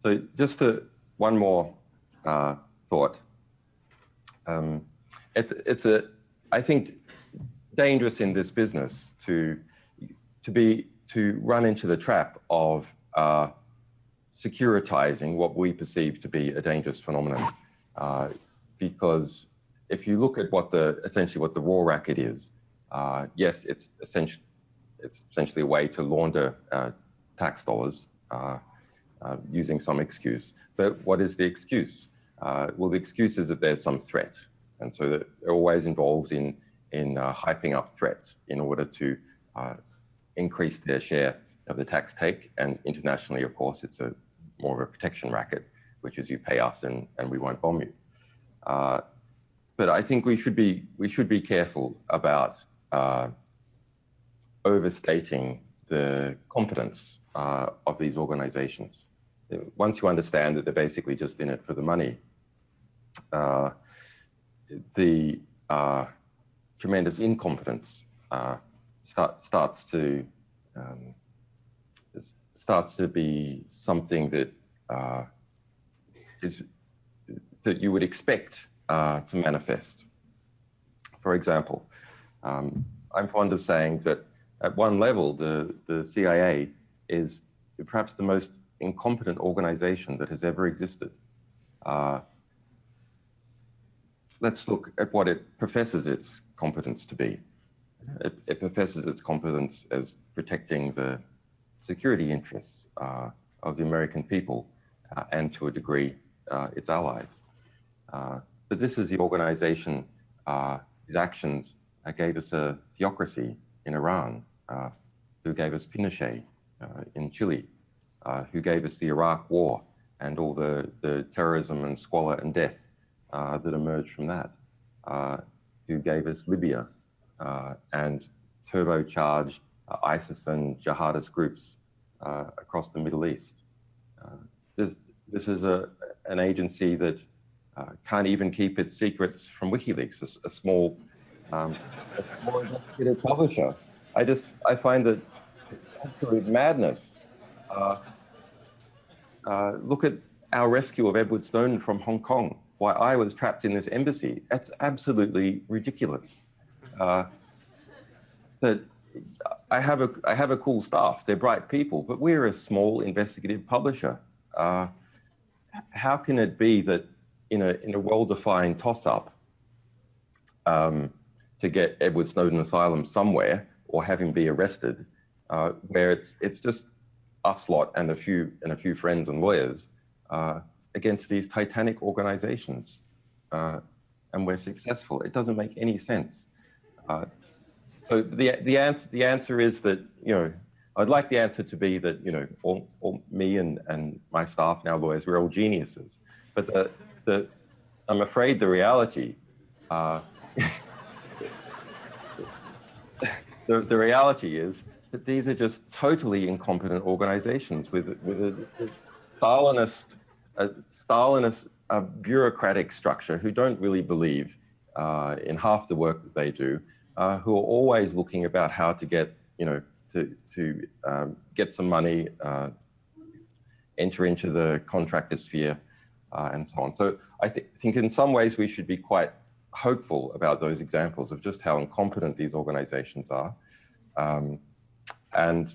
So just one more thought. It's I think, dangerous in this business to run into the trap of securitizing what we perceive to be a dangerous phenomenon, because if you look at essentially what the raw racket is, yes, it's essentially a way to launder tax dollars using some excuse. But what is the excuse? Well, the excuse is that there's some threat, and so they're always involved in hyping up threats in order to increase their share of the tax take. And internationally, of course, it's more of a protection racket, which is you pay us and we won't bomb you. But I think we should be careful about overstating the competence of these organizations. Once you understand that they're basically just in it for the money, the tremendous incompetence starts to be something that that you would expect to manifest. For example, I'm fond of saying that at one level, the CIA is perhaps the most incompetent organization that has ever existed. Let's look at what it professes its competence to be. It professes its competence as protecting the security interests of the American people and, to a degree, its allies. But this is the organization whose actions gave us a theocracy in Iran, who gave us Pinochet in Chile, who gave us the Iraq War and all the terrorism and squalor and death that emerged from that, who gave us Libya and turbocharged ISIS and jihadist groups across the Middle East. This is an agency that can't even keep its secrets from WikiLeaks, a small investigative publisher. I find that absolute madness. Look at our rescue of Edward Snowden from Hong Kong, why I was trapped in this embassy. That's absolutely ridiculous. But I have a cool staff. They're bright people, but we're a small investigative publisher. How can it be that in a well-defined toss-up to get Edward Snowden asylum somewhere or have him be arrested, where it's just us lot and a few friends and lawyers against these titanic organizations, and we're successful? It doesn't make any sense. So the answer is that, I'd like the answer to be that, all me and my staff and our lawyers, we're all geniuses. But I'm afraid the reality, the reality is that these are just totally incompetent organizations with a Stalinist bureaucratic structure who don't really believe in half the work that they do, who are always looking about how to get, to get some money, enter into the contractor sphere, and so on. So I think in some ways we should be quite hopeful about those examples of just how incompetent these organizations are. And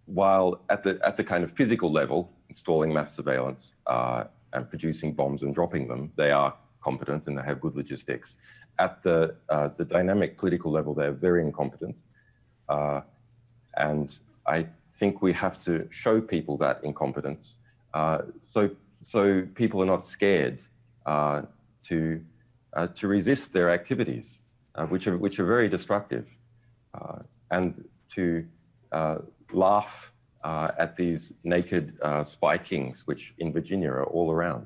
while at the kind of physical level, installing mass surveillance and producing bombs and dropping them, they are competent and they have good logistics. At the dynamic political level, they're very incompetent. And I think we have to show people that incompetence, so people are not scared to resist their activities, which are very destructive, and to laugh at these naked spy kings, which in Virginia are all around.